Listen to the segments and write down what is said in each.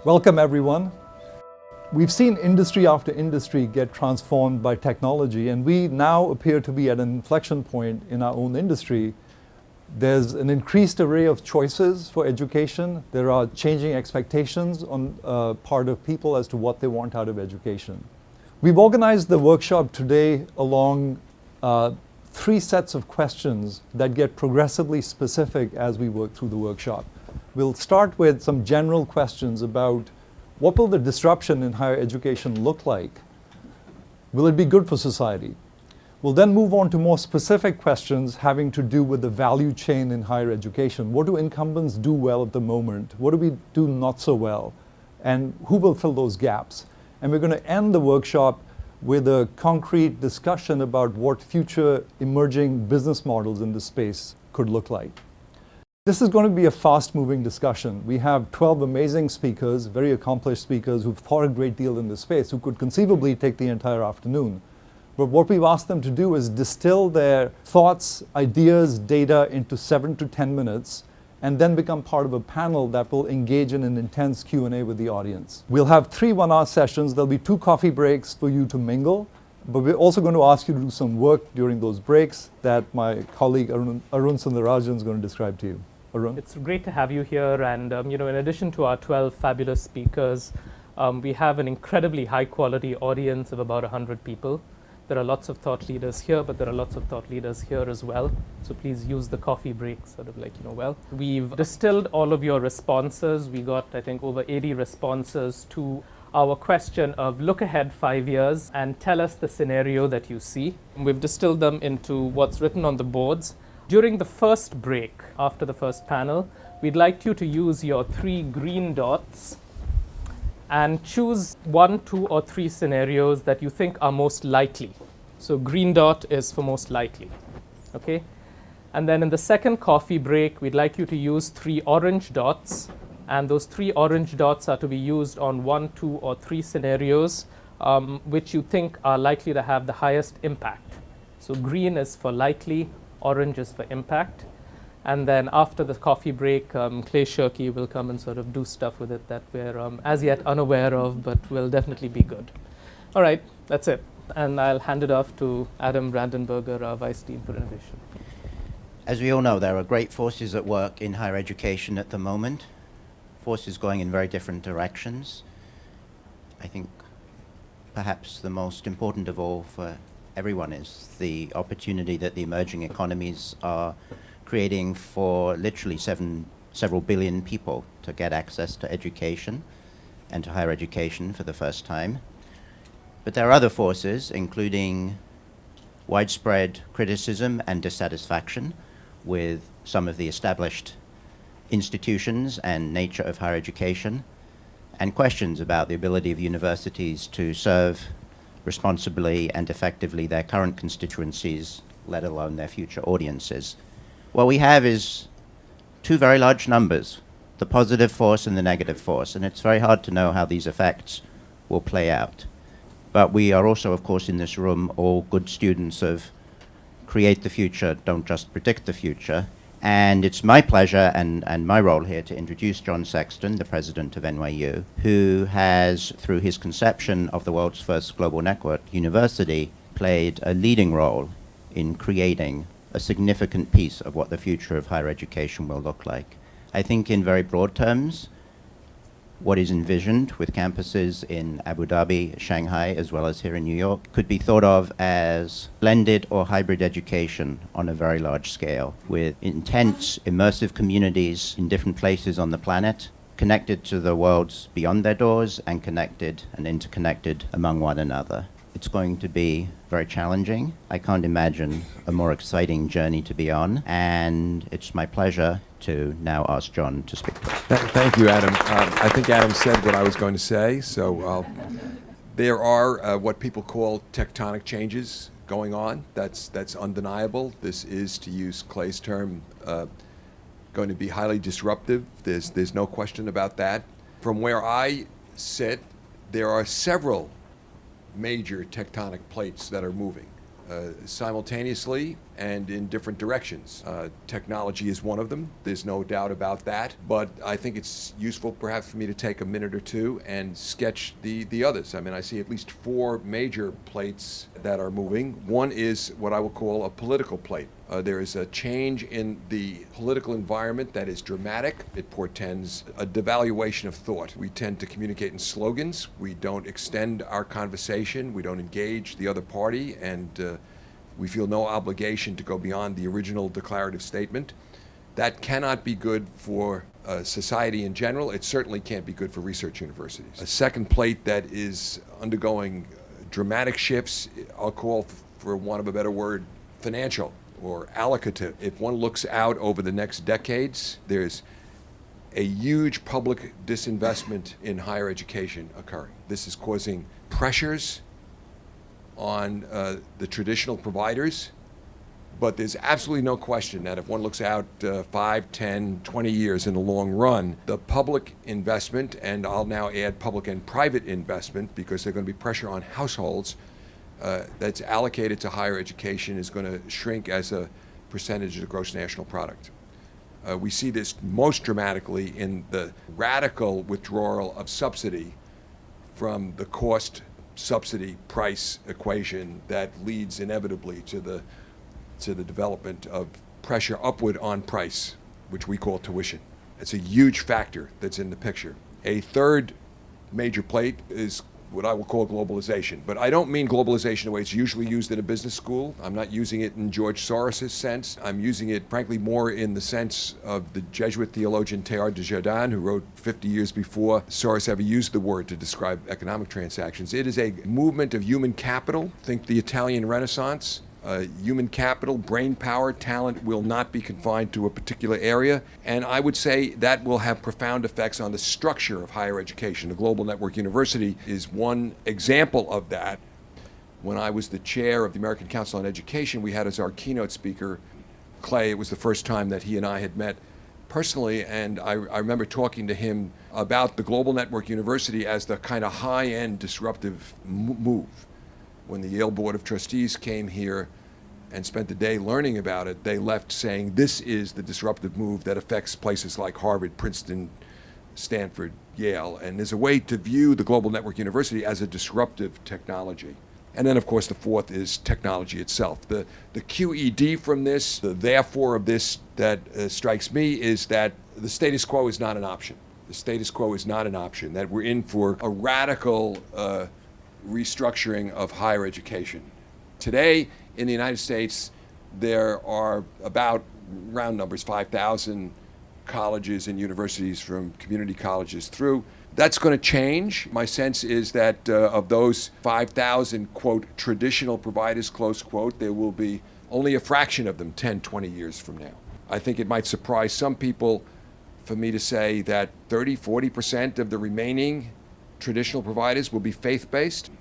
Welcome, everyone. We've seen industry after industry get transformed by technology, and we now appear to be at an inflection point in our own industry. There's an increased array of choices for education. There are changing expectations on part of people as to what they want out of education. We've organized the workshop today along three sets of questions that get progressively specific as we work through the workshop. We'll start with some general questions about what will the disruption in higher education look like? Will it be good for society? We'll then move on to more specific questions having to do with the value chain in higher education. What do incumbents do well at the moment? What do we do not so well? And who will fill those gaps? And we're going to end the workshop with a concrete discussion about what future emerging business models in this space could look like. This is going to be a fast-moving discussion. We have 12 amazing speakers, very accomplished speakers who've thought a great deal in this space, who could conceivably take the entire afternoon. But what we've asked them to do is distill their thoughts, ideas, data into 7 to 10 minutes, and then become part of a panel that will engage in an intense Q&A with the audience. We'll have 3 one-hour sessions. There'll be 2 coffee breaks for you to mingle, but we're also going to ask you to do some work during those breaks that my colleague Arun Sundarajan is going to describe to you. Arun? It's great to have you here, and in addition to our 12 fabulous speakers, we have an incredibly high-quality audience of about 100 people. There are lots of thought leaders here, but there are lots of thought leaders here as well. So please use the coffee break well. We've distilled all of your responses. We got, I think, over 80 responses to our question of look ahead 5 years and tell us the scenario that you see. We've distilled them into what's written on the boards. During the first break, after the first panel, we'd like you to use your 3 green dots and choose 1, 2, or 3 scenarios that you think are most likely. So green dot is for most likely, okay? And then in the second coffee break, we'd like you to use 3 orange dots, and those 3 orange dots are to be used on 1, 2, or 3 scenarios which you think are likely to have the highest impact. So green is for likely, orange is for impact. And then after the coffee break, Clay Shirky will come and sort of do stuff with it that we're as yet unaware of, but will definitely be good. All right, that's it. And I'll hand it off to Adam Brandenburger, our Vice Dean for Innovation. As we all know, there are great forces at work in higher education at the moment, forces going in very different directions. I think perhaps the most important of all for everyone is the opportunity that the emerging economies are creating for literally several billion people to get access to education and to higher education for the first time. But there are other forces, including widespread criticism and dissatisfaction with some of the established institutions and nature of higher education, and questions about the ability of universities to serve responsibly and effectively their current constituencies, let alone their future audiences. What we have is 2 very large numbers, the positive force and the negative force, and it's very hard to know how these effects will play out. But we are also, of course, in this room all good students of create the future, don't just predict the future. And it's my pleasure and my role here to introduce John Sexton, the president of NYU, who has, through his conception of the world's first global network university, played a leading role in creating a significant piece of what the future of higher education will look like. I think in very broad terms, what is envisioned with campuses in Abu Dhabi, Shanghai, as well as here in New York, could be thought of as blended or hybrid education on a very large scale, with intense, immersive communities in different places on the planet, connected to the worlds beyond their doors and connected and interconnected among one another. It's going to be very challenging. I can't imagine a more exciting journey to be on, and it's my pleasure to now ask John to speak to us. Thank you, Adam. I think Adam said what I was going to say. So there are what people call tectonic changes going on. That's undeniable. This is, to use Clay's term, going to be highly disruptive. There's no question about that. From where I sit, there are several major tectonic plates that are moving simultaneously and in different directions. Technology is one of them. There's no doubt about that. But I think it's useful perhaps for me to take a minute or two and sketch the others. I mean, I see at least 4 major plates that are moving. One is what I will call a political plate. There is a change in the political environment that is dramatic. It portends a devaluation of thought. We tend to communicate in slogans. We don't extend our conversation. We don't engage the other party, and we feel no obligation to go beyond the original declarative statement. That cannot be good for society in general. It certainly can't be good for research universities. A second plate that is undergoing dramatic shifts, I'll call, for want of a better word, financial or allocative. If one looks out over the next decades, there's a huge public disinvestment in higher education occurring. This is causing pressures on the traditional providers, but there's absolutely no question that if one looks out 5, 10, 20 years in the long run, the public investment, and I'll now add public and private investment because there's going to be pressure on households that's allocated to higher education, is going to shrink as a percentage of the gross national product. We see this most dramatically in the radical withdrawal of subsidy from the cost subsidy price equation that leads inevitably to the development of pressure upward on price, which we call tuition. It's a huge factor that's in the picture. A third major plate is what I will call globalization. But I don't mean globalization the way it's usually used in a business school. I'm not using it in George Soros' sense. I'm using it, frankly, more in the sense of the Jesuit theologian Teilhard de Chardin, who wrote 50 years before Soros ever used the word to describe economic transactions. It is a movement of human capital. Think the Italian Renaissance. Human capital, brain power, talent will not be confined to a particular area. And I would say that will have profound effects on the structure of higher education. The Global Network University is one example of that. When I was the chair of the American Council on Education, we had as our keynote speaker Clay. It was the first time that he and I had met personally, and I remember talking to him about the Global Network University as the kind of high-end disruptive move. When the Yale Board of Trustees came here and spent the day learning about it, they left saying this is the disruptive move that affects places like Harvard, Princeton, Stanford, Yale. And there's a way to view the Global Network University as a disruptive technology. And then, of course, the fourth is technology itself. The QED from this, the therefore of this that strikes me is that the status quo is not an option. The status quo is not an option, that we're in for a radical restructuring of higher education. Today, in the United States, there are about, round numbers, 5,000 colleges and universities from community colleges through. That's going to change. My sense is that of those 5,000, quote, traditional providers, close quote, there will be only a fraction of them 10, 20 years from now. I think it might surprise some people for me to say that 30, 40% of the remaining traditional providers will be faith-based.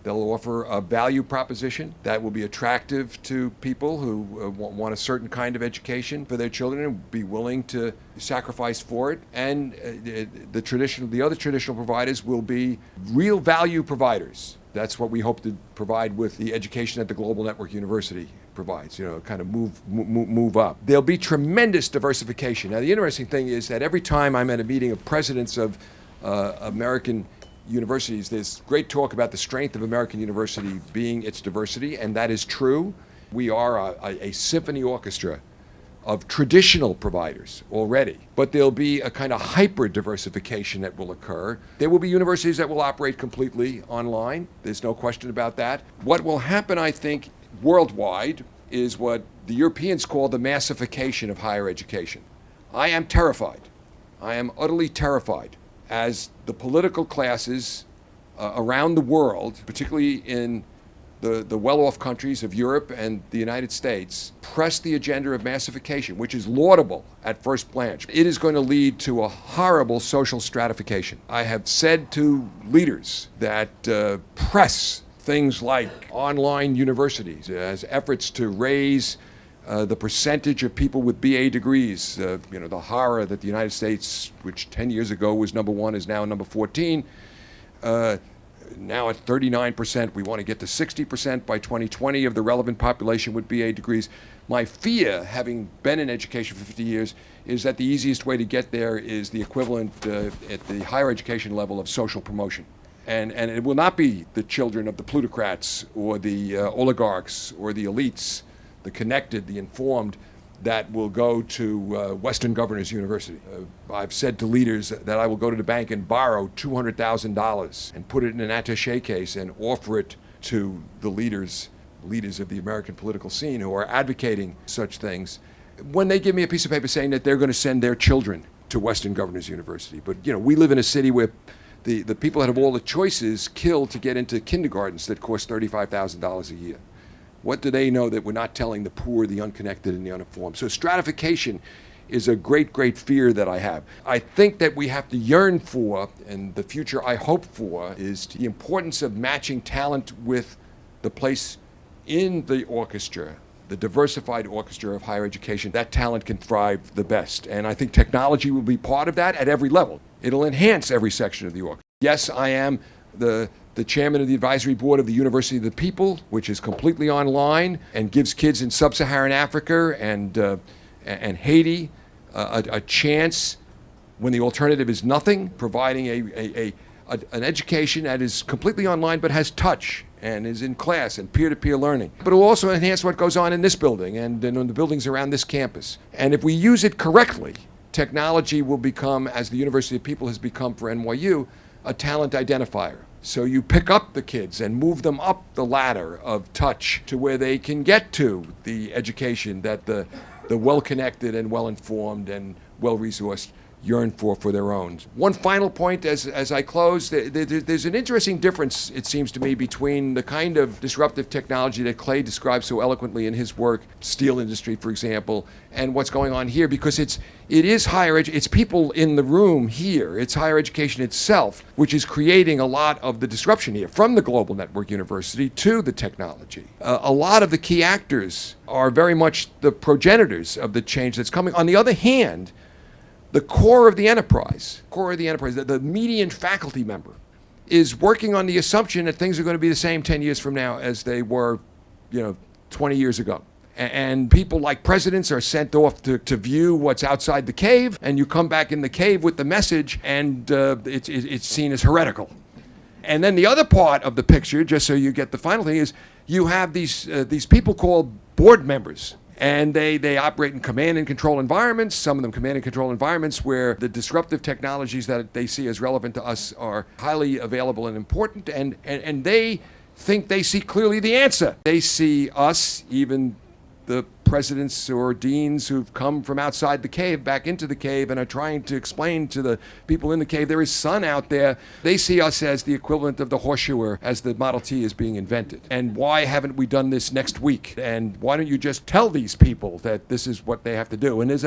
They'll offer a value proposition that will be attractive to people who want a certain kind of education for their children and be willing to sacrifice for it. And the other traditional providers will be real value providers. That's what we hope to provide with the education that the Global Network University provides, kind of move up. There'll be tremendous diversification. Now, the interesting thing is that every time I'm at a meeting of presidents of American universities, there's great talk about the strength of American university being its diversity, and that is true. We are a symphony orchestra of traditional providers already, but there'll be a kind of hyper diversification that will occur. There will be universities that will operate completely online. There's no question about that. What will happen, I think, worldwide is what the Europeans call the massification of higher education. I am terrified. I am utterly terrified as the political classes around the world, particularly in the well-off countries of Europe and the United States, press the agenda of massification, which is laudable at first glance. It is going to lead to a horrible social stratification. I have said to leaders that press things like online universities as efforts to raise the percentage of people with BA degrees, the horror that the United States, which 10 years ago was number 1, is now number 14. now at 39%. We want to get to 60% by 2020 of the relevant population with BA degrees. My fear, having been in education for 50 years, is that the easiest way to get there is the equivalent at the higher education level of social promotion. And it will not be the children of the plutocrats or the oligarchs or the elites, the connected, the informed, that will go to Western Governors University. I've said to leaders that I will go to the bank and borrow $200,000 and put it in an attaché case and offer it to the leaders of the American political scene who are advocating such things, when they give me a piece of paper saying that they're going to send their children to Western Governors University. But we live in a city where the people that have all the choices kill to get into kindergartens that cost $35,000 a year. What do they know that we're not telling the poor, the unconnected, and the uninformed? So stratification is a great, great fear that I have. I think that we have to yearn for, and the future I hope for, is the importance of matching talent with the place in the orchestra, the diversified orchestra of higher education. That talent can thrive the best. And I think technology will be part of that at every level. It'll enhance every section of the orchestra. Yes, I am the chairman of the advisory board of the University of the People, which is completely online and gives kids in sub-Saharan Africa and Haiti a chance when the alternative is nothing, providing an education that is completely online but has touch and is in class and peer-to-peer learning. But it will also enhance what goes on in this building and in the buildings around this campus. And if we use it correctly, technology will become, as the University of People has become for NYU, a talent identifier. So you pick up the kids and move them up the ladder of touch to where they can get to the education that the well-connected and well-informed and well-resourced yearn for their own. One final point as I close, there's an interesting difference, it seems to me, between the kind of disruptive technology that Clay describes so eloquently in his work, steel industry, for example, and what's going on here, because it is higher education, it's people in the room here, it's higher education itself, which is creating a lot of the disruption here, from the Global Network University to the technology. A lot of the key actors are very much the progenitors of the change that's coming. On the other hand, the core of the enterprise, the median faculty member, is working on the assumption that things are going to be the same 10 years from now as they were, 20 years ago. And people like presidents are sent off to view what's outside the cave, and you come back in the cave with the message, and it's seen as heretical. And then the other part of the picture, just so you get the final thing, is you have these people called board members. And they operate in command and control environments, some of them command and control environments where the disruptive technologies that they see as relevant to us are highly available and important, and they think they see clearly the answer. They see us, even the presidents or deans who've come from outside the cave back into the cave and are trying to explain to the people in the cave there is sun out there. They see us as the equivalent of the horseshoer as the Model T is being invented. And why haven't we done this next week? And why don't you just tell these people that this is what they have to do? And there's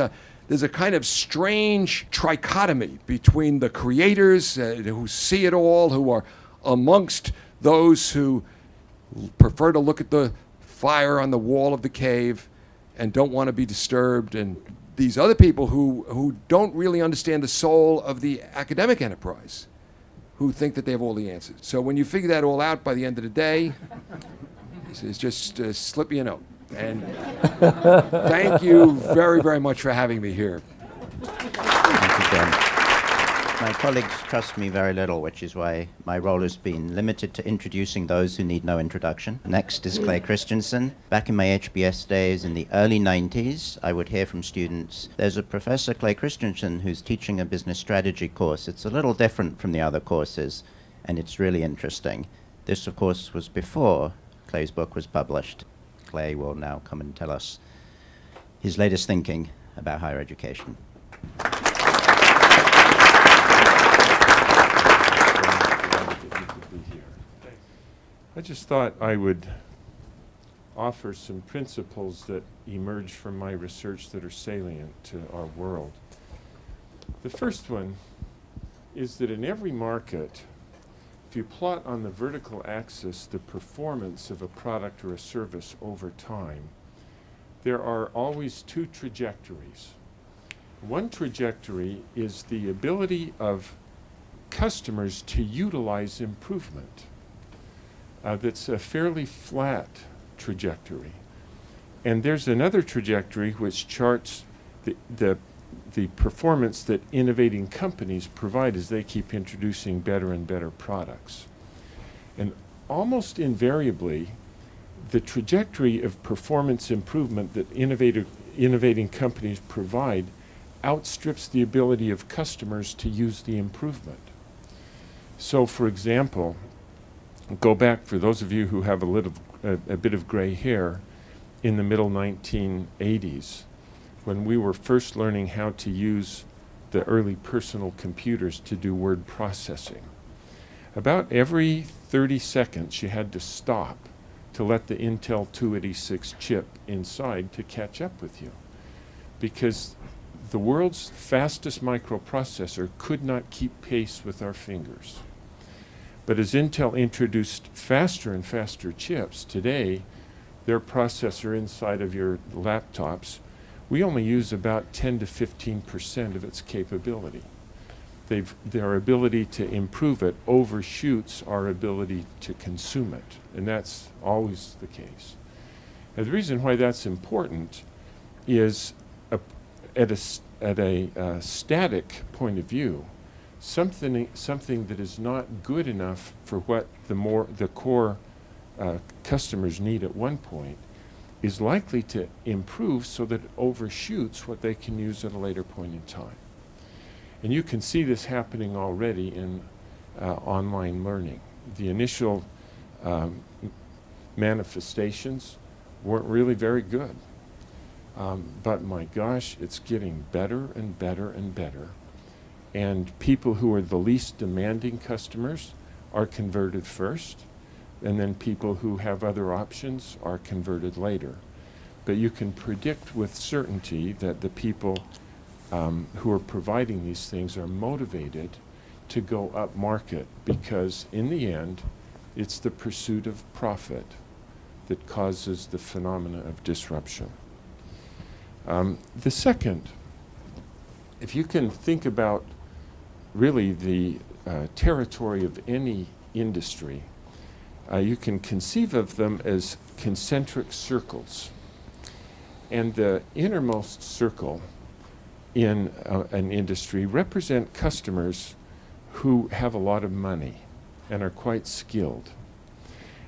a kind of strange trichotomy between the creators who see it all, who are amongst those who prefer to look at the fire on the wall of the cave and don't want to be disturbed, and these other people who don't really understand the soul of the academic enterprise, who think that they have all the answers. So when you figure that all out by the end of the day, it's just slip me a note. And thank you very, very much for having me here. Thank you, John. My colleagues trust me very little, which is why my role has been limited to introducing those who need no introduction. Next is Clay Christensen. Back in my HBS days in the early 90s, I would hear from students, there's a Professor Clay Christensen who's teaching a business strategy course. It's a little different from the other courses, and it's really interesting. This, of course, was before Clay's book was published. Clay will now come and tell us his latest thinking about higher education. I just thought I would offer some principles that emerge from my research that are salient to our world. The first one is that in every market, if you plot on the vertical axis the performance of a product or a service over time, there are always two trajectories. One trajectory is the ability of customers to utilize improvement. That's a fairly flat trajectory. And there's another trajectory which charts the performance that innovating companies provide as they keep introducing better and better products. And almost invariably, the trajectory of performance improvement that innovating companies provide outstrips the ability of customers to use the improvement. So, for example, go back for those of you who have a bit of gray hair, in the middle 1980s, when we were first learning how to use the early personal computers to do word processing. About every 30 seconds you had to stop to let the Intel 286 chip inside to catch up with you, because the world's fastest microprocessor could not keep pace with our fingers. But as Intel introduced faster and faster chips, today their processor inside of your laptops, we only use about 10 to 15% of its capability. Their ability to improve it overshoots our ability to consume it, and that's always the case. And the reason why that's important is at a static point of view, something that is not good enough for what the core customers need at one point is likely to improve so that it overshoots what they can use at a later point in time. And you can see this happening already in online learning. The initial manifestations weren't really very good. But my gosh, it's getting better and better and better. And people who are the least demanding customers are converted first, and then people who have other options are converted later. But you can predict with certainty that the people who are providing these things are motivated to go up market, because in the end, it's the pursuit of profit that causes the phenomena of disruption. The second, if you can think about really the territory of any industry, you can conceive of them as concentric circles. And the innermost circle in an industry represent customers who have a lot of money and are quite skilled.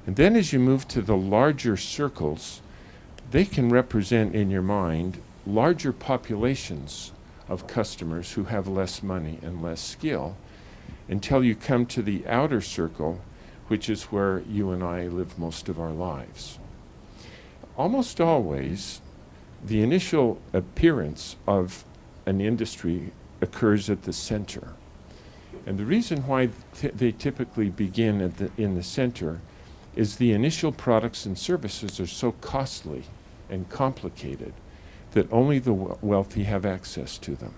And then as you move to the larger circles, they can represent in your mind larger populations of customers who have less money and less skill, until you come to the outer circle, which is where you and I live most of our lives. Almost always, the initial appearance of an industry occurs at the center. And the reason why they typically begin in the center is the initial products and services are so costly and complicated that only the wealthy have access to them.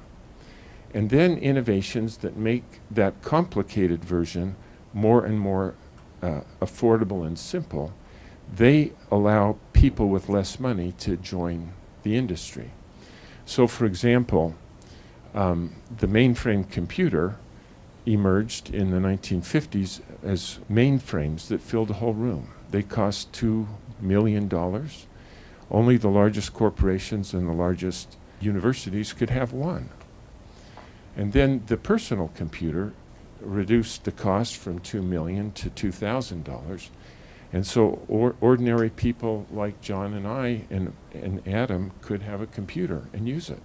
And then innovations that make that complicated version more and more affordable and simple, they allow people with less money to join the industry. So for example, the mainframe computer emerged in the 1950s as mainframes that filled a whole room. They cost $2 million. Only the largest corporations and the largest universities could have one. And then the personal computer reduced the cost from $2 million to $2,000. And so ordinary people like John and I and Adam could have a computer and use it.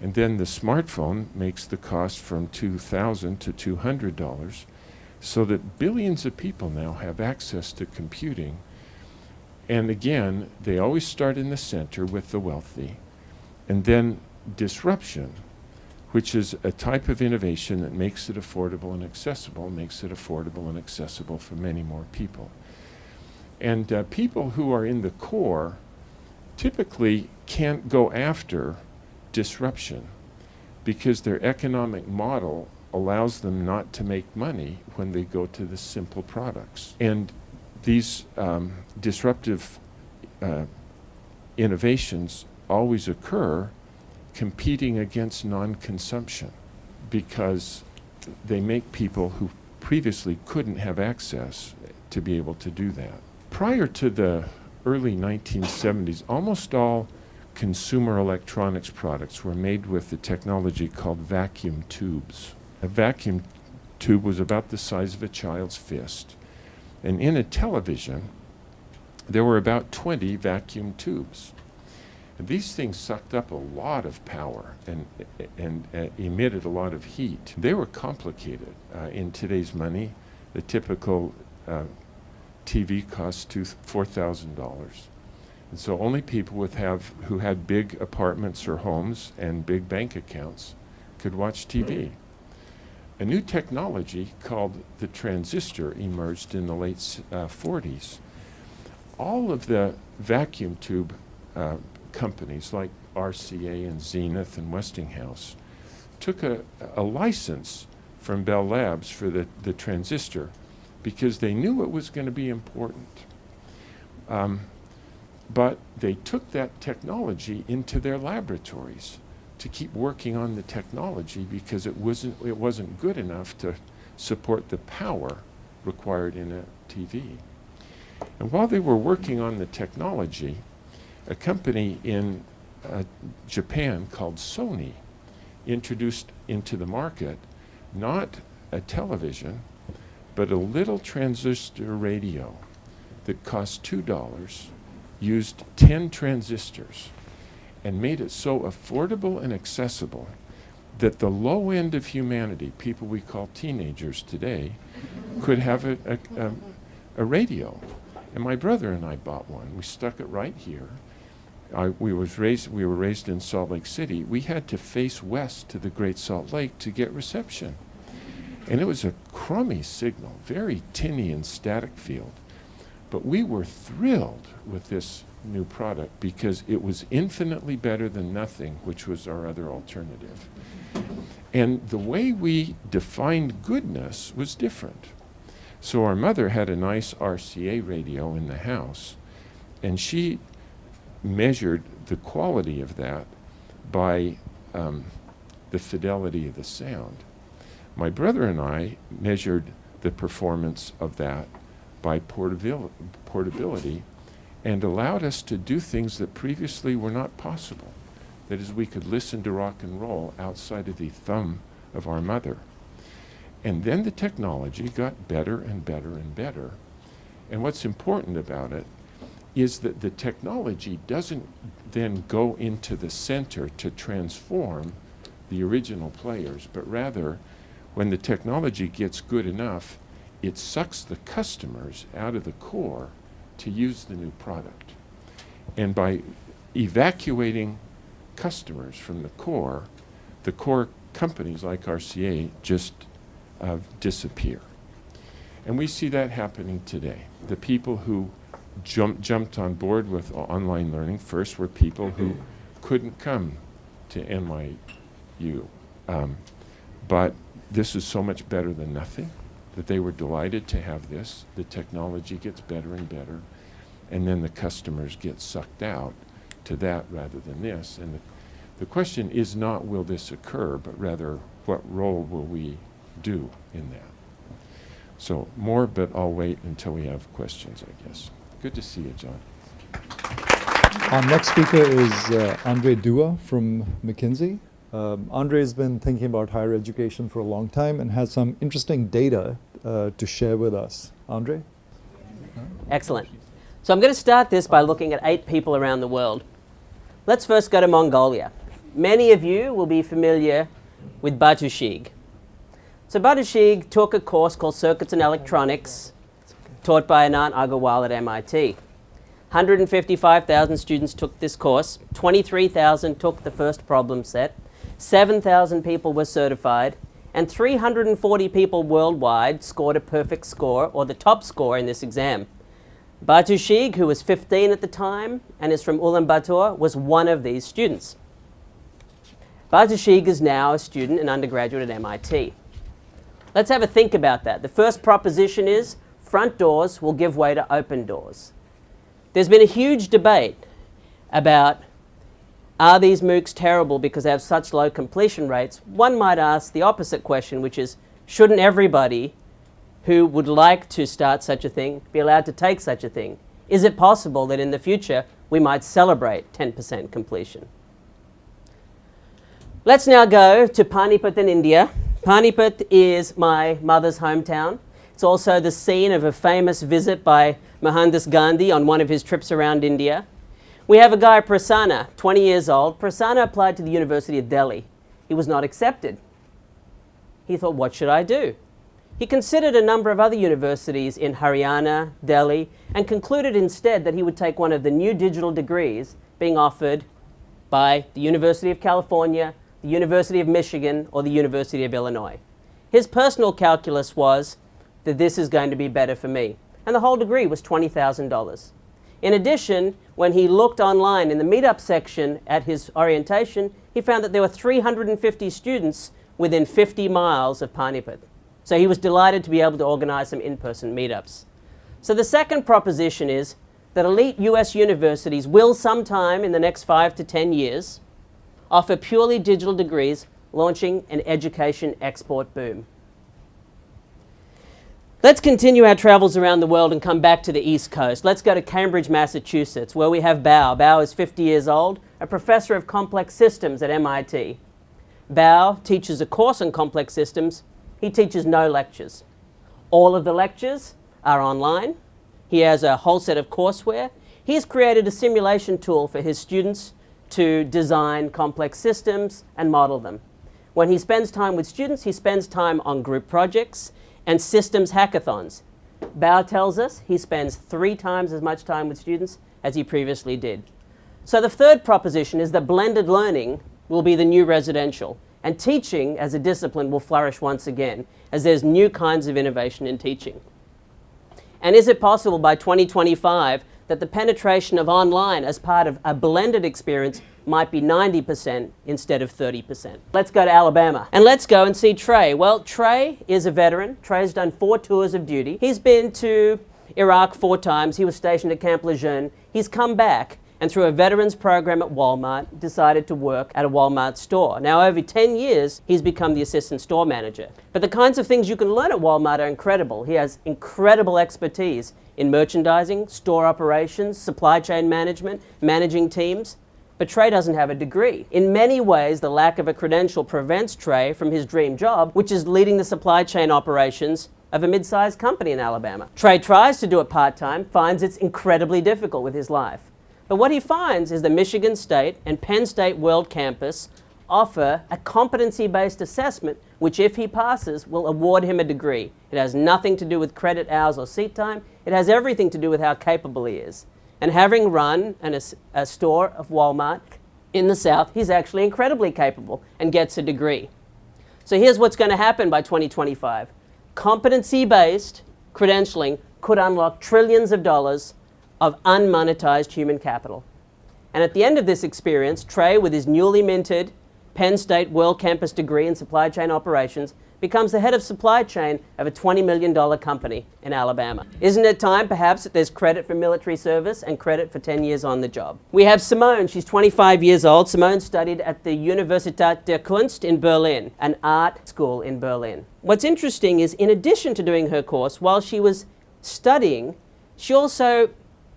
And then the smartphone makes the cost from $2,000 to $200, so that billions of people now have access to computing. And again, they always start in the center with the wealthy. And then disruption, which is a type of innovation that makes it affordable and accessible, makes it affordable and accessible for many more people. And people who are in the core typically can't go after disruption because their economic model allows them not to make money when they go to the simple products. And these disruptive innovations always occur competing against non-consumption, because they make people who previously couldn't have access to be able to do that. Prior to the early 1970s, almost all consumer electronics products were made with the technology called vacuum tubes. A vacuum tube was about the size of a child's fist. And in a television, there were about 20 vacuum tubes. And these things sucked up a lot of power and emitted a lot of heat. They were complicated. In today's money, the typical TV costs $4,000. And so only people who had big apartments or homes and big bank accounts could watch TV. A new technology called the transistor emerged in the late 40s. All of the vacuum tube companies like RCA and Zenith and Westinghouse took a license from Bell Labs for the transistor because they knew it was going to be important. But they took that technology into their laboratories to keep working on the technology because it wasn't good enough to support the power required in a TV. And while they were working on the technology, a company in Japan called Sony introduced into the market not a television, but a little transistor radio that cost $2, used 10 transistors, and made it so affordable and accessible that the low end of humanity, people we call teenagers today, could have a radio. And my brother and I bought one. We stuck it right here. We were raised in Salt Lake City. We had to face west to the Great Salt Lake to get reception. And it was a crummy signal, very tinny and static field. But we were thrilled with this new product because it was infinitely better than nothing, which was our other alternative. And the way we defined goodness was different. So our mother had a nice RCA radio in the house, and she measured the quality of that by the fidelity of the sound. My brother and I measured the performance of that by portability and allowed us to do things that previously were not possible. That is, we could listen to rock and roll outside of the thumb of our mother. And then the technology got better and better and better. And what's important about it is that the technology doesn't then go into the center to transform the original players, but rather, when the technology gets good enough, it sucks the customers out of the core to use the new product. And by evacuating customers from the core companies like RCA just disappear. And we see that happening today. The people who jumped on board with online learning first were people who couldn't come to NYU. But this is so much better than nothing that they were delighted to have this. The technology gets better and better, and then the customers get sucked out to that rather than this. And the question is not will this occur, but rather what role will we do in that? So more, but I'll wait until we have questions, I guess. Good to see you, John. Our next speaker is Andre Dua from McKinsey. Andre has been thinking about higher education for a long time and has some interesting data to share with us. Andre? Excellent. So I'm going to start this by looking at 8 people around the world. Let's first go to Mongolia. Many of you will be familiar with Batushig. So Batushig took a course called Circuits and Electronics, taught by Anant Agarwal at MIT. 155,000 students took this course, 23,000 took the first problem set, 7,000 people were certified, and 340 people worldwide scored a perfect score, or the top score in this exam. Batushig, who was 15 at the time and is from Ulaanbaatar, was one of these students. Batushig is now a student and undergraduate at MIT. Let's have a think about that. The first proposition is front doors will give way to open doors. There's been a huge debate about, are these MOOCs terrible because they have such low completion rates? One might ask the opposite question, which is, shouldn't everybody who would like to start such a thing be allowed to take such a thing? Is it possible that in the future we might celebrate 10% completion? Let's now go to Panipat in India. Panipat is my mother's hometown. It's also the scene of a famous visit by Mohandas Gandhi on one of his trips around India. We have a guy, Prasanna, 20 years old. Prasanna applied to the University of Delhi. He was not accepted. He thought, what should I do? He considered a number of other universities in Haryana, Delhi, and concluded instead that he would take one of the new digital degrees being offered by the University of California, the University of Michigan, or the University of Illinois. His personal calculus was that this is going to be better for me. And the whole degree was $20,000. In addition, when he looked online in the meetup section at his orientation, he found that there were 350 students within 50 miles of Panipat. So he was delighted to be able to organize some in-person meetups. So the second proposition is that elite US universities will sometime in the next 5 to 10 years offer purely digital degrees, launching an education export boom. Let's continue our travels around the world and come back to the East Coast. Let's go to Cambridge, Massachusetts, where we have Bao. Bao is 50 years old, a professor of complex systems at MIT. Bao teaches a course on complex systems. He teaches no lectures. All of the lectures are online. He has a whole set of courseware. He's created a simulation tool for his students to design complex systems and model them. When he spends time with students, he spends time on group projects and systems hackathons. Bao tells us he spends 3 times as much time with students as he previously did. So the third proposition is that blended learning will be the new residential, and teaching as a discipline will flourish once again as there's new kinds of innovation in teaching. And is it possible by 2025 that the penetration of online as part of a blended experience might be 90% instead of 30%. Let's go to Alabama and let's go and see Trey. Well, Trey is a veteran. Trey's done 4 tours of duty. He's been to Iraq 4 times. He was stationed at Camp Lejeune. He's come back and through a veterans program at Walmart decided to work at a Walmart store. Now over 10 years, he's become the assistant store manager. But the kinds of things you can learn at Walmart are incredible. He has incredible expertise in merchandising, store operations, supply chain management, managing teams. But Trey doesn't have a degree. In many ways, the lack of a credential prevents Trey from his dream job, which is leading the supply chain operations of a mid-sized company in Alabama. Trey tries to do it part-time, finds it's incredibly difficult with his life. But what he finds is the Michigan State and Penn State World Campus offer a competency-based assessment, which if he passes, will award him a degree. It has nothing to do with credit hours or seat time. It has everything to do with how capable he is. And having run a store of Walmart in the South, he's actually incredibly capable and gets a degree. So here's what's going to happen by 2025. Competency-based credentialing could unlock trillions of dollars of unmonetized human capital. And at the end of this experience, Trey, with his newly minted Penn State World Campus degree in supply chain operations, becomes the head of supply chain of a $20 million company in Alabama. Isn't it time, perhaps, that there's credit for military service and credit for 10 years on the job? We have Simone. She's 25 years old. Simone studied at the Universität der Kunst in Berlin, an art school in Berlin. What's interesting is, in addition to doing her course, while she was studying, she also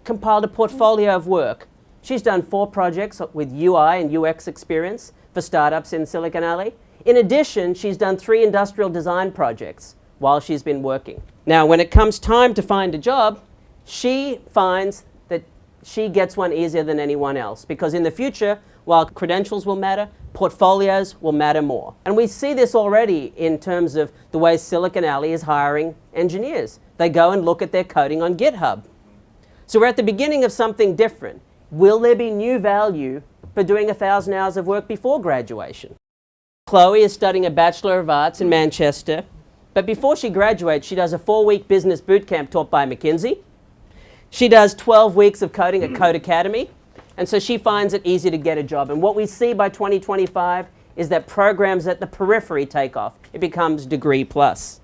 compiled a portfolio of work. She's done 4 projects with UI and UX experience for startups in Silicon Alley. In addition, she's done 3 industrial design projects while she's been working. Now, when it comes time to find a job, she finds that she gets one easier than anyone else, because in the future, while credentials will matter, portfolios will matter more. And we see this already in terms of the way Silicon Alley is hiring engineers. They go and look at their coding on GitHub. So we're at the beginning of something different. Will there be new value for doing 1,000 hours of work before graduation? Chloe is studying a Bachelor of Arts in Manchester, but before she graduates, she does a 4-week business boot camp taught by McKinsey. She does 12 weeks of coding at Codeacademy, and so she finds it easy to get a job. And what we see by 2025 is that programs at the periphery take off. It becomes degree plus.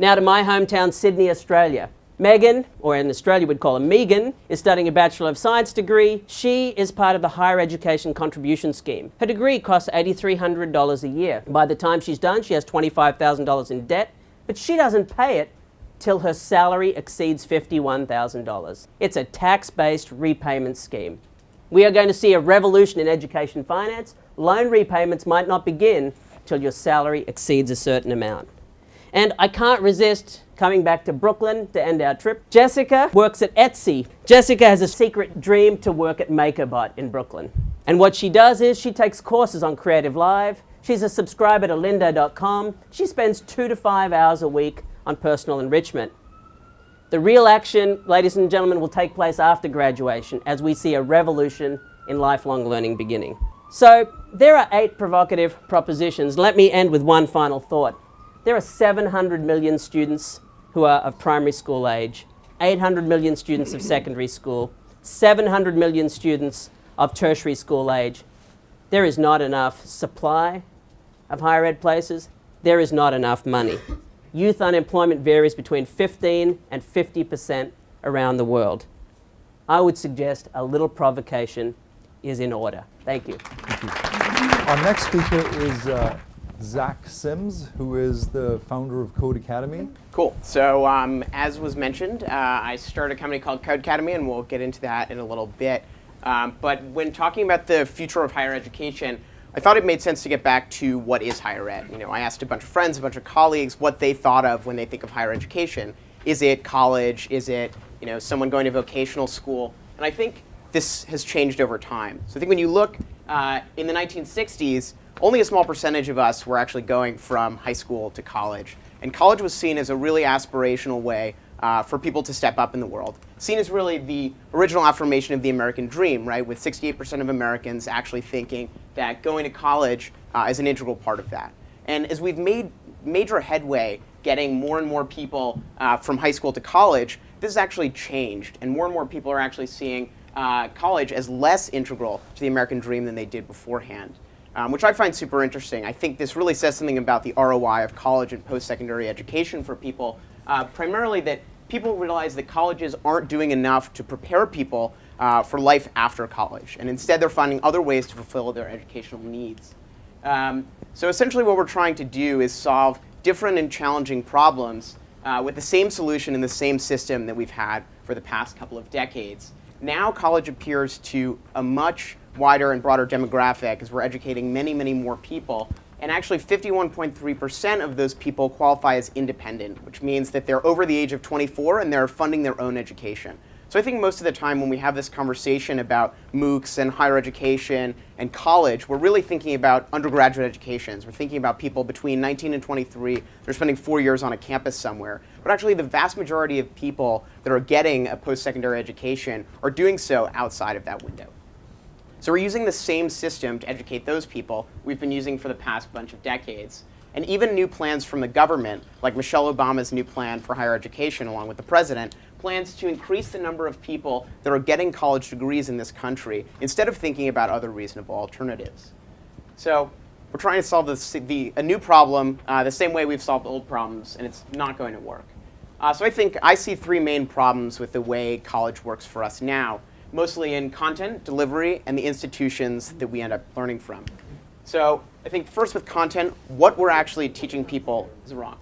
Now to my hometown, Sydney, Australia. Megan, or in Australia we'd call her Megan, is studying a Bachelor of Science degree. She is part of the Higher Education Contribution Scheme. Her degree costs $8,300 a year. By the time she's done, she has $25,000 in debt but she doesn't pay it till her salary exceeds $51,000. It's a tax-based repayment scheme. We are going to see a revolution in education finance. Loan repayments might not begin till your salary exceeds a certain amount. And I can't resist coming back to Brooklyn to end our trip. Jessica works at Etsy. Jessica has a secret dream to work at MakerBot in Brooklyn. And what she does is she takes courses on Creative Live. She's a subscriber to lynda.com. She spends 2 to 5 hours a week on personal enrichment. The real action, ladies and gentlemen, will take place after graduation as we see a revolution in lifelong learning beginning. So there are 8 provocative propositions. Let me end with one final thought. There are 700 million students who are of primary school age, 800 million students of secondary school, 700 million students of tertiary school age. There is not enough supply of higher ed places. There is not enough money. Youth unemployment varies between 15 and 50% around the world. I would suggest a little provocation is in order. Thank you. Thank you. Our next speaker is Zach Sims, who is the founder of Codeacademy. Cool. So as was mentioned, I started a company called Codeacademy, and we'll get into that in a little bit. But when talking about the future of higher education, I thought it made sense to get back to what is higher ed. You know, I asked a bunch of friends, a bunch of colleagues, what they thought of when they think of higher education. Is it college? Is it, you know, someone going to vocational school? And I think this has changed over time. So I think when you look in the 1960s, only a small percentage of us were actually going from high school to college. And college was seen as a really aspirational way for people to step up in the world. Seen as really the original affirmation of the American dream, right? With 68% of Americans actually thinking that going to college is an integral part of that. And as we've made major headway getting more and more people from high school to college, this has actually changed. And more people are actually seeing college as less integral to the American dream than they did beforehand. Which I find super interesting. I think this really says something about the ROI of college and post-secondary education for people, primarily that people realize that colleges aren't doing enough to prepare people for life after college, and instead they're finding other ways to fulfill their educational needs. So essentially what we're trying to do is solve different and challenging problems with the same solution in the same system that we've had for the past couple of decades. Now college appears to a much wider and broader demographic as we're educating many, many more people. And actually 51.3% of those people qualify as independent, which means that they're over the age of 24 and they're funding their own education. So I think most of the time when we have this conversation about MOOCs and higher education and college, we're really thinking about undergraduate educations. We're thinking about people between 19 and 23. They're spending 4 years on a campus somewhere. But actually the vast majority of people that are getting a post-secondary education are doing so outside of that window. So we're using the same system to educate those people we've been using for the past bunch of decades. And even new plans from the government, like Michelle Obama's new plan for higher education along with the president, plans to increase the number of people that are getting college degrees in this country instead of thinking about other reasonable alternatives. So we're trying to solve a new problem the same way we've solved old problems, and it's not going to work. So I see 3 main problems with the way college works for us now, mostly in content, delivery, and the institutions that we end up learning from. So I think first with content, what we're actually teaching people is wrong.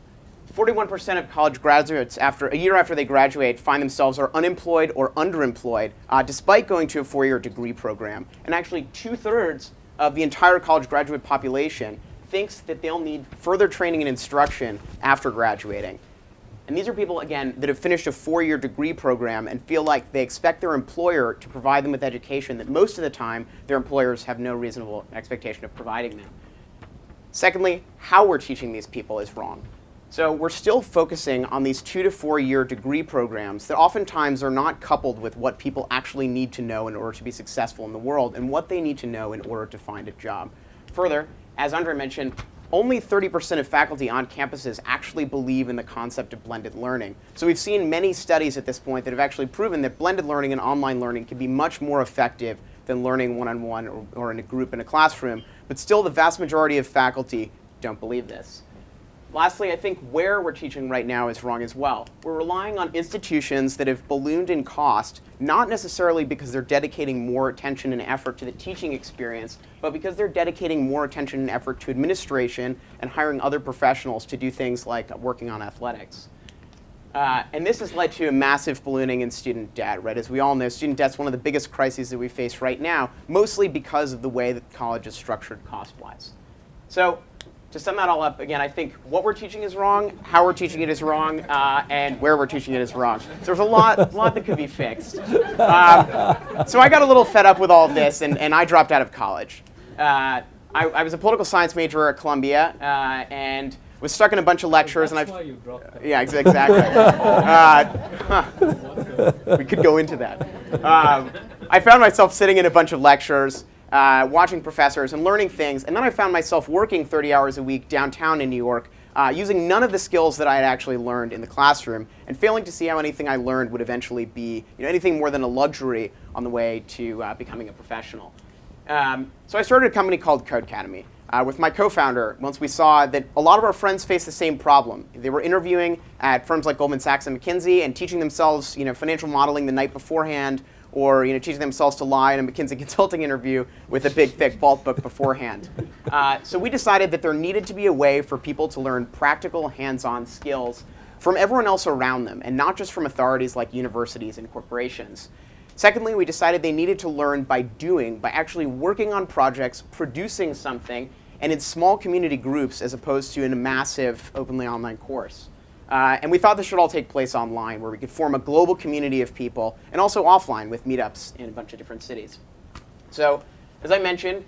41% of college graduates, a year after they graduate, find themselves are unemployed or underemployed, despite going to a 4-year degree program. And actually 2/3 of the entire college graduate population thinks that they'll need further training and instruction after graduating. And these are people, again, that have finished a 4-year degree program and feel like they expect their employer to provide them with education that most of the time their employers have no reasonable expectation of providing them. Secondly, how we're teaching these people is wrong. So we're still focusing on these 2 to 4 year degree programs that oftentimes are not coupled with what people actually need to know in order to be successful in the world and what they need to know in order to find a job. Further, as Andre mentioned, only 30% of faculty on campuses actually believe in the concept of blended learning. So we've seen many studies at this point that have actually proven that blended learning and online learning can be much more effective than learning one-on-one or in a group in a classroom, but still the vast majority of faculty don't believe this. Lastly, I think where we're teaching right now is wrong as well. We're relying on institutions that have ballooned in cost, not necessarily because they're dedicating more attention and effort to the teaching experience, but because they're dedicating more attention and effort to administration and hiring other professionals to do things like working on athletics. And this has led to a massive ballooning in student debt, right? As we all know, student debt's one of the biggest crises that we face right now, mostly because of the way that college is structured cost-wise. So, to sum that all up, again, I think what we're teaching is wrong, how we're teaching it is wrong, and where we're teaching it is wrong. So there's a lot that could be fixed. So I got a little fed up with all of this, and I dropped out of college. I was a political science major at Columbia, and was stuck in a bunch of lectures. That's why you dropped out. Yeah, exactly. We could go into that. I found myself sitting in a bunch of lectures, watching professors and learning things, and then I found myself working 30 hours a week downtown in New York, using none of the skills that I had actually learned in the classroom, and failing to see how anything I learned would eventually be anything more than a luxury on the way to becoming a professional. So I started a company called Codeacademy. With my co-founder, once we saw that a lot of our friends faced the same problem. They were interviewing at firms like Goldman Sachs and McKinsey and teaching themselves financial modeling the night beforehand, or teaching themselves to lie in a McKinsey consulting interview with a big, thick vault book beforehand. So we decided that there needed to be a way for people to learn practical, hands-on skills from everyone else around them, and not just from authorities like universities and corporations. Secondly, we decided they needed to learn by doing, by actually working on projects, producing something, and in small community groups as opposed to in a massive openly online course. And we thought this should all take place online, where we could form a global community of people, and also offline with meetups in a bunch of different cities. So, as I mentioned,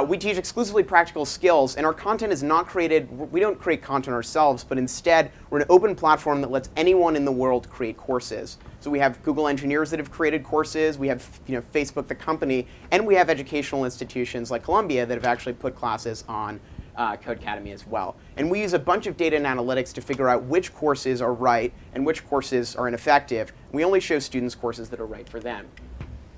we teach exclusively practical skills, and our content is not created, we don't create content ourselves, but instead we're an open platform that lets anyone in the world create courses. So we have Google engineers that have created courses, we have Facebook the company, and we have educational institutions like Columbia that have actually put classes on Codeacademy as well. And we use a bunch of data and analytics to figure out which courses are right and which courses are ineffective. We only show students courses that are right for them.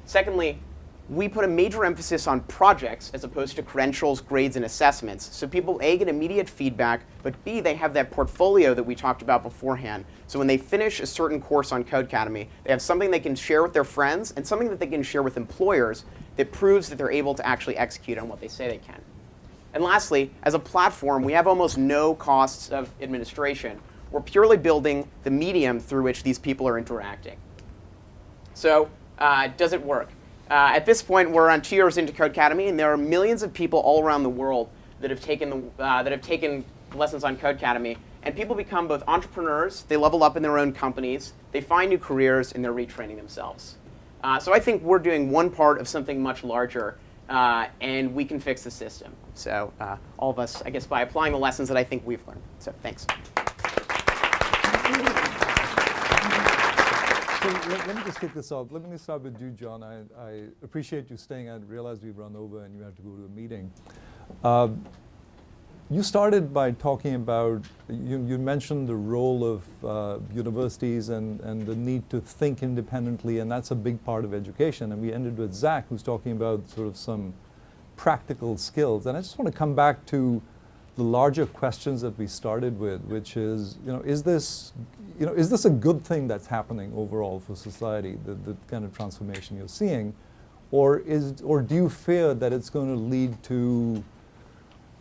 Secondly, we put a major emphasis on projects as opposed to credentials, grades, and assessments. So people, A, get immediate feedback, but B, they have that portfolio that we talked about beforehand. So when they finish a certain course on Codeacademy, they have something they can share with their friends and something that they can share with employers that proves that they're able to actually execute on what they say they can. And lastly, as a platform, we have almost no costs of administration. We're purely building the medium through which these people are interacting. So does it work? At this point, we're on 2 years into Codeacademy, and there are millions of people all around the world that have taken lessons on Codeacademy. And people become both entrepreneurs, they level up in their own companies, they find new careers, and they're retraining themselves. So I think we're doing one part of something much larger, and we can fix the system. So all of us, I guess, by applying the lessons that I think we've learned. So thanks. So let me just kick this off. Let me start with you, John. I appreciate you staying. I realized we've run over and you have to go to a meeting. You started by talking about, you mentioned the role of universities and the need to think independently, and that's a big part of education. And we ended with Zach, who's talking about sort of some practical skills. And I just want to come back to the larger questions that we started with, which is, is this a good thing that's happening overall for society, the kind of transformation you're seeing, or do you fear that it's going to lead to,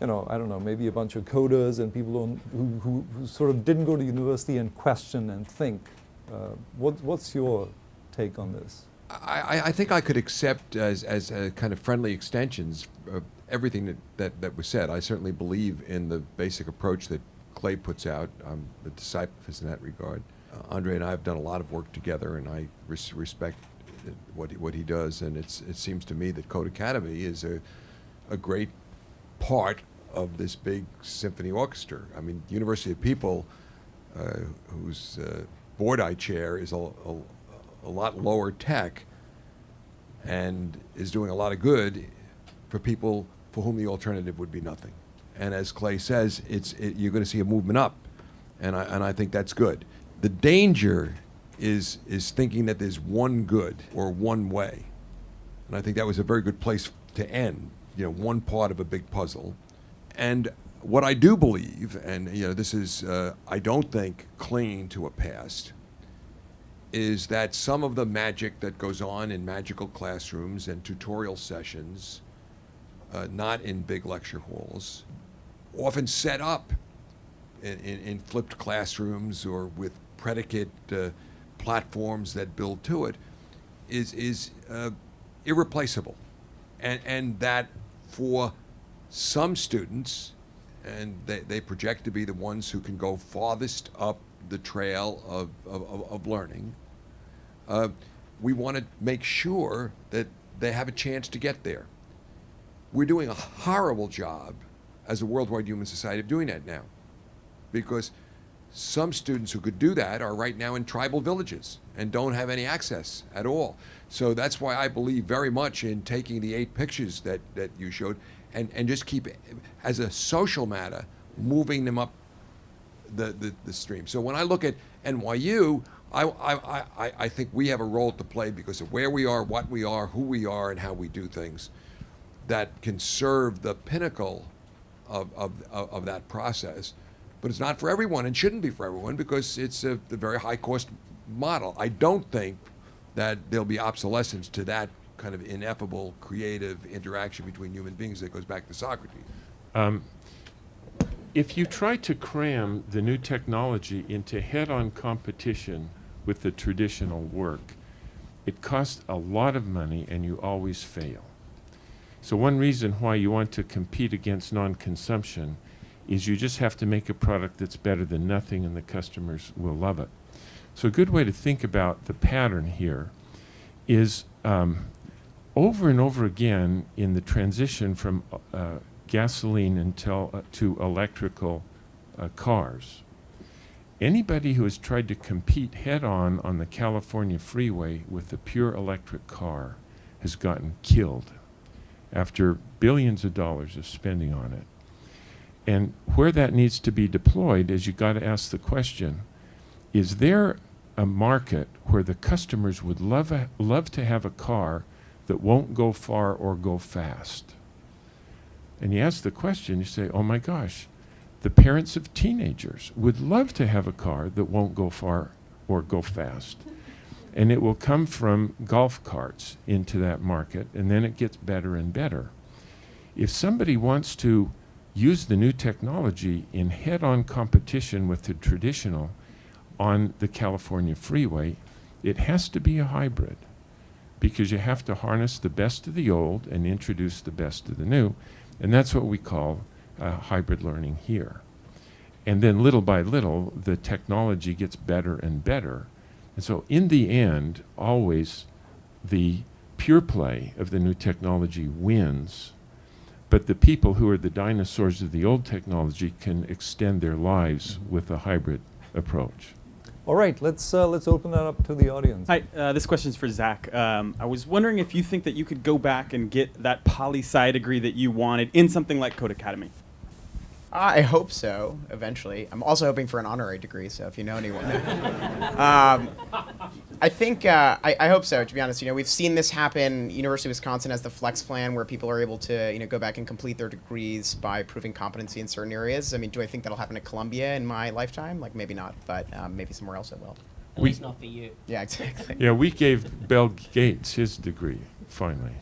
I don't know, maybe a bunch of coders and people who sort of didn't go to university and question and think? What's your take on this? I think I could accept as kind of friendly extensions everything that was said. I certainly believe in the basic approach that Clay puts out. I'm a disciple of his in that regard. Andre and I have done a lot of work together, and I respect what he does. And it seems to me that Codeacademy is a great part of this big symphony orchestra. I mean, University of People, whose board I chair, is a lot lower tech and is doing a lot of good for people for whom the alternative would be nothing. And as Clay says, you're going to see a movement up, and I think that's good. The danger is thinking that there's one good or one way, and I think that was a very good place to end. One part of a big puzzle, and What I do believe, and this is, I don't think, clinging to a past, is that some of the magic that goes on in magical classrooms and tutorial sessions, not in big lecture halls, often set up in flipped classrooms or with predicate platforms that build to it, is irreplaceable. And that for some students, and they project to be the ones who can go farthest up the trail of learning, we want to make sure that they have a chance to get there. We're doing a horrible job as a worldwide human society of doing that now, because some students who could do that are right now in tribal villages and don't have any access at all. So that's why I believe very much in taking the 8 pictures that you showed and just keep, as a social matter, moving them up the stream. So when I look at NYU, I think we have a role to play because of where we are, what we are, who we are, and how we do things that can serve the pinnacle of that process. But it's not for everyone and shouldn't be for everyone because it's a very high cost model. I don't think that there'll be obsolescence to that kind of ineffable creative interaction between human beings that goes back to Socrates. If you try to cram the new technology into head-on competition with the traditional work, it costs a lot of money and you always fail. So one reason why you want to compete against non-consumption is you just have to make a product that's better than nothing and the customers will love it. So a good way to think about the pattern here is over and over again in the transition from gasoline to electrical cars, anybody who has tried to compete head-on the California freeway with a pure electric car has gotten killed after billions of dollars of spending on it. And where that needs to be deployed is you got to ask the question, is there a market where the customers would love to have a car that won't go far or go fast? And you ask the question, you say, oh my gosh, the parents of teenagers would love to have a car that won't go far or go fast. And it will come from golf carts into that market, and then it gets better and better. If somebody wants to use the new technology in head-on competition with the traditional on the California freeway, it has to be a hybrid, because you have to harness the best of the old and introduce the best of the new. And that's what we call hybrid learning here. And then little by little, the technology gets better and better. And so in the end, always the pure play of the new technology wins, but the people who are the dinosaurs of the old technology can extend their lives with a hybrid approach. All right, let's open that up to the audience. Hi, this question is for Zach. I was wondering if you think that you could go back and get that poli-sci degree that you wanted in something like Codeacademy. I hope so, eventually. I'm also hoping for an honorary degree, so if you know anyone. I think, I hope so, to be honest. We've seen this happen. University of Wisconsin has the Flex Plan where people are able to, go back and complete their degrees by proving competency in certain areas. I mean, do I think that'll happen at Columbia in my lifetime? Like, maybe not, but maybe somewhere else it will. At least not for you. Yeah, exactly. Yeah, we gave Bill Gates his degree, finally.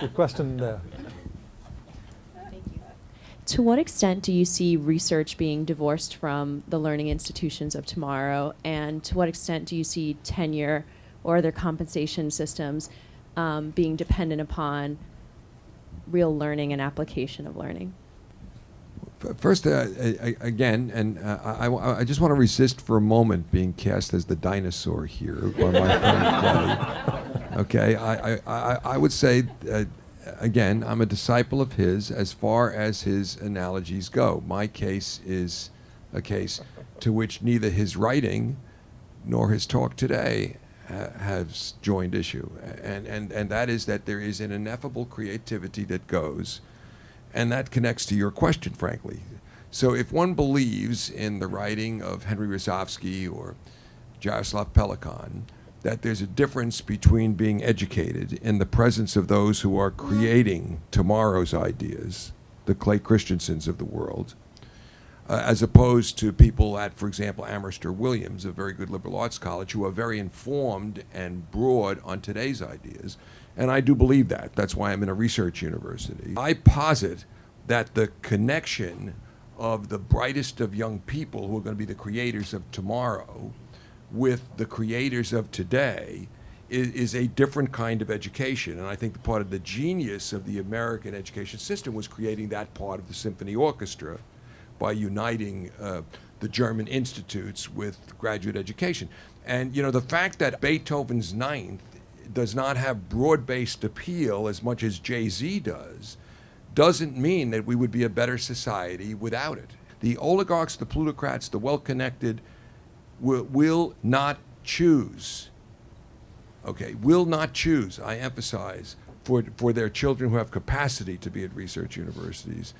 The question there. Thank you. To what extent do you see research being divorced from the learning institutions of tomorrow, and to what extent do you see tenure or other compensation systems being dependent upon real learning and application of learning? First, again, and I just want to resist for a moment being cast as the dinosaur here by my friend Clay. Okay, I would say, again, I'm a disciple of his as far as his analogies go. My case is a case to which neither his writing nor his talk today has joined issue. And that is that there is an ineffable creativity that goes, and that connects to your question, frankly. So if one believes in the writing of Henry Rosofsky or Jaroslav Pelikan, that there's a difference between being educated in the presence of those who are creating tomorrow's ideas, the Clay Christensens of the world, as opposed to people at, for example, Amherst or Williams, a very good liberal arts college, who are very informed and broad on today's ideas. And I do believe that. That's why I'm in a research university. I posit that the connection of the brightest of young people who are going to be the creators of tomorrow with the creators of today is a different kind of education. And I think part of the genius of the American education system was creating that part of the symphony orchestra by uniting the German institutes with graduate education. And the fact that Beethoven's Ninth does not have broad-based appeal as much as Jay-Z does doesn't mean that we would be a better society without it. The oligarchs, the plutocrats, the well-connected will not choose, will not choose, I emphasize, for their children who have capacity to be at research universities,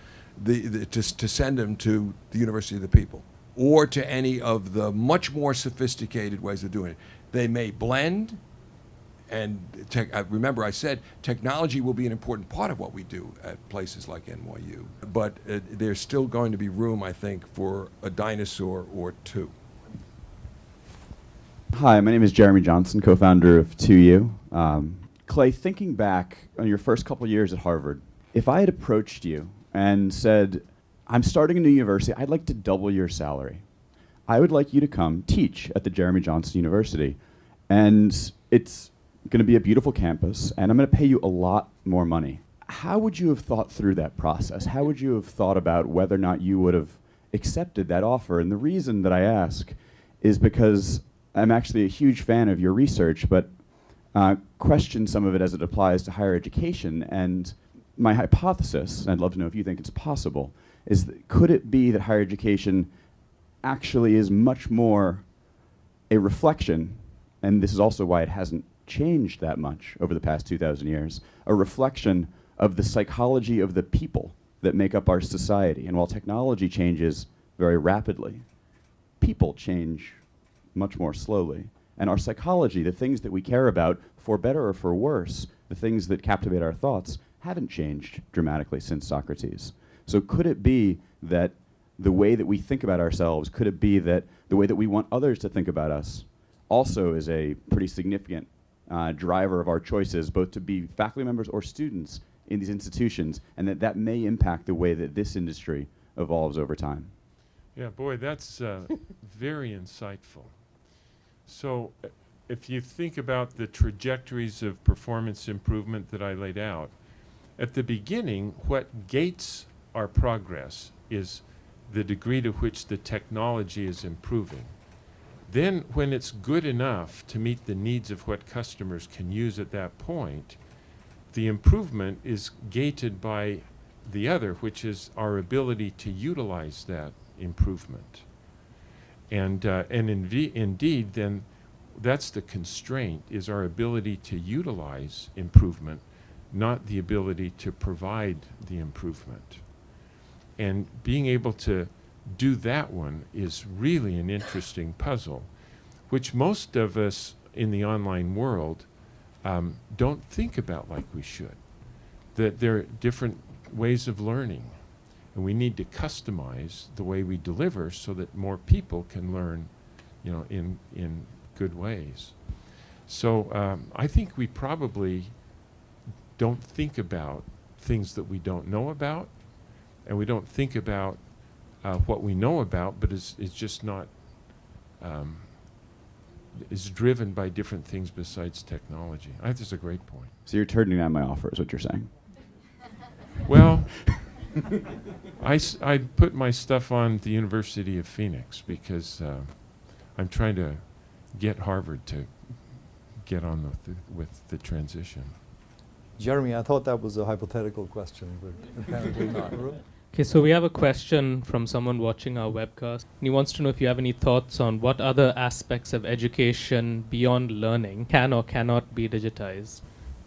to send them to the University of the People or to any of the much more sophisticated ways of doing it. They may blend, and remember I said technology will be an important part of what we do at places like NYU, but there's still going to be room, I think, for a dinosaur or two. Hi, my name is Jeremy Johnson, co-founder of 2U. Clay, thinking back on your first couple years at Harvard, if I had approached you and said, I'm starting a new university, I'd like to double your salary. I would like you to come teach at the Jeremy Johnson University. And it's going to be a beautiful campus, and I'm going to pay you a lot more money. How would you have thought through that process? How would you have thought about whether or not you would have accepted that offer? And the reason that I ask is because I'm actually a huge fan of your research, but question some of it as it applies to higher education. And my hypothesis, and I'd love to know if you think it's possible, is that could it be that higher education actually is much more a reflection, and this is also why it hasn't changed that much over the past 2,000 years, a reflection of the psychology of the people that make up our society. And while technology changes very rapidly, people change much more slowly. And our psychology, the things that we care about, for better or for worse, the things that captivate our thoughts, haven't changed dramatically since Socrates. So could it be that the way that we think about ourselves, could it be that the way that we want others to think about us also is a pretty significant driver of our choices, both to be faculty members or students in these institutions, and that may impact the way that this industry evolves over time? Yeah, boy, that's very insightful. So if you think about the trajectories of performance improvement that I laid out, at the beginning, what gates our progress is the degree to which the technology is improving. Then, when it's good enough to meet the needs of what customers can use at that point, the improvement is gated by the other, which is our ability to utilize that improvement. And indeed, then that's the constraint, is our ability to utilize improvement, not the ability to provide the improvement. And being able to do that one is really an interesting puzzle, which most of us in the online world don't think about like we should. That there are different ways of learning, and we need to customize the way we deliver so that more people can learn, in good ways. So I think we probably don't think about things that we don't know about, and we don't think about what we know about, but is just not, is driven by different things besides technology. I think that's a great point. So you're turning down my offer, is what you're saying? Well, I put my stuff on the University of Phoenix because I'm trying to get Harvard to get on with the transition. Jeremy, I thought that was a hypothetical question, but apparently not. Okay, so we have a question from someone watching our webcast. And he wants to know if you have any thoughts on what other aspects of education beyond learning can or cannot be digitized.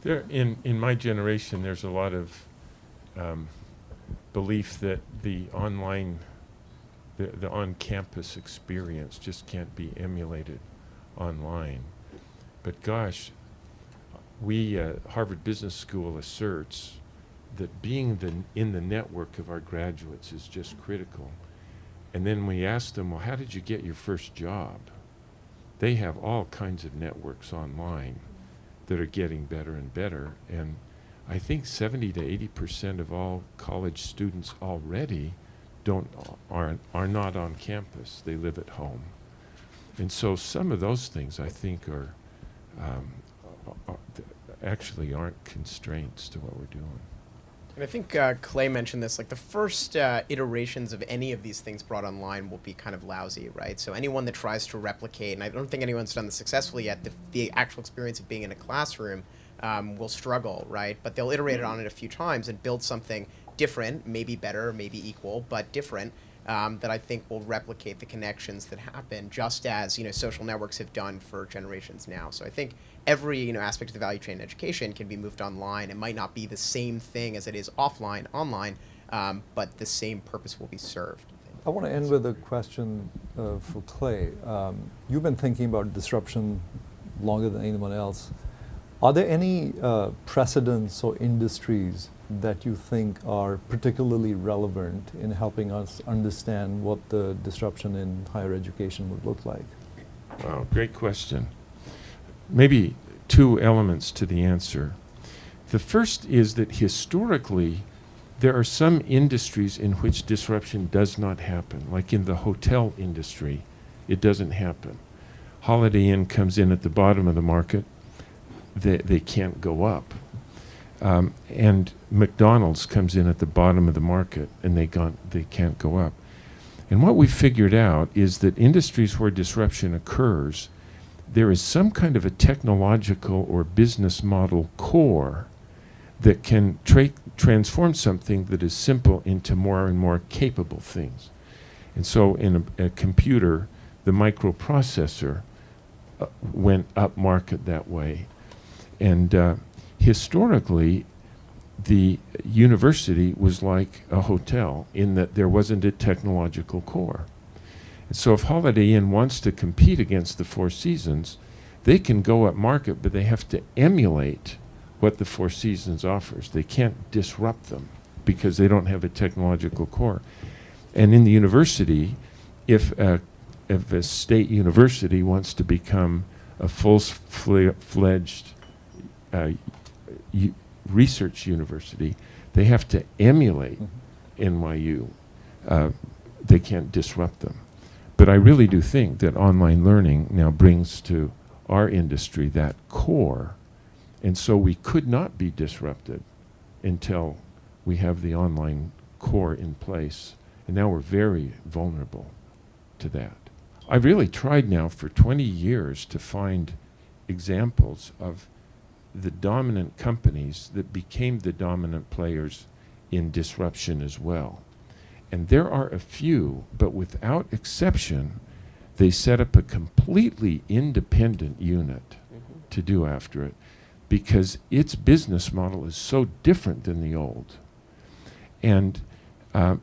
In my generation, there's a lot of belief that the online, on-campus experience just can't be emulated online. But gosh, we, Harvard Business School asserts that being in the network of our graduates is just critical. And then we ask them, well, how did you get your first job? They have all kinds of networks online that are getting better and better. And I think 70 to 80% of all college students already are not on campus. They live at home. And so some of those things I think are actually aren't constraints to what we're doing. And I think Clay mentioned this, like the first iterations of any of these things brought online will be kind of lousy, right? So anyone that tries to replicate, and I don't think anyone's done this successfully yet, the actual experience of being in a classroom will struggle, right? But they'll iterate on it a few times and build something different, maybe better, maybe equal, but different, that I think will replicate the connections that happen, just as social networks have done for generations now. So I think every aspect of the value chain in education can be moved online. It might not be the same thing as it is offline, online, but the same purpose will be served. I want to end with a question for Clay. You've been thinking about disruption longer than anyone else. Are there any precedents or industries that you think are particularly relevant in helping us understand what the disruption in higher education would look like? Wow, great question. Maybe two elements to the answer. The first is that historically, there are some industries in which disruption does not happen. Like in the hotel industry, it doesn't happen. Holiday Inn comes in at the bottom of the market. They can't go up. And McDonald's comes in at the bottom of the market, and they can't go up. And what we figured out is that industries where disruption occurs, there is some kind of a technological or business model core that can transform something that is simple into more and more capable things. And so in a computer, the microprocessor went up market that way. And historically, the university was like a hotel in that there wasn't a technological core. And so if Holiday Inn wants to compete against the Four Seasons, they can go up market, but they have to emulate what the Four Seasons offers. They can't disrupt them because they don't have a technological core. And in the university, if a state university wants to become a full-fledged research university, they have to emulate NYU. They can't disrupt them. But I really do think that online learning now brings to our industry that core, and so we could not be disrupted until we have the online core in place, and now we're very vulnerable to that. I've really tried now for 20 years to find examples of the dominant companies that became the dominant players in disruption as well. And there are a few, but without exception, they set up a completely independent unit to do after it because its business model is so different than the old. And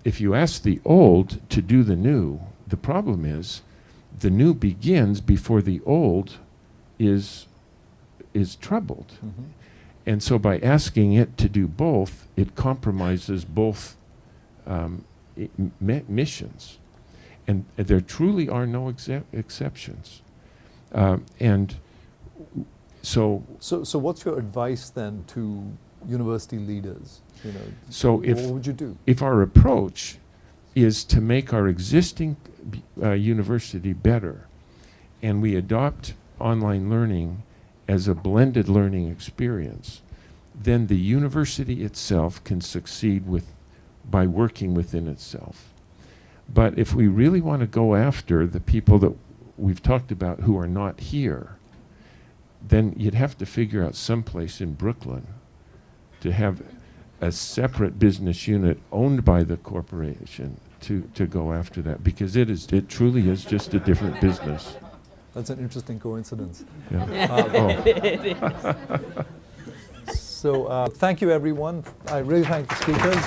if you ask the old to do the new, the problem is the new begins before the old is troubled. And so by asking it to do both, it compromises both missions. And there truly are no exceptions. And so what's your advice then to university leaders? So what would you do? If our approach is to make our existing university better, and we adopt online learning as a blended learning experience, then the university itself can succeed by working within itself. But if we really want to go after the people that we've talked about who are not here, then you'd have to figure out someplace in Brooklyn to have a separate business unit owned by the corporation to go after that, because it truly is just a different business. That's an interesting coincidence. Yeah. So thank you, everyone. I really thank the speakers.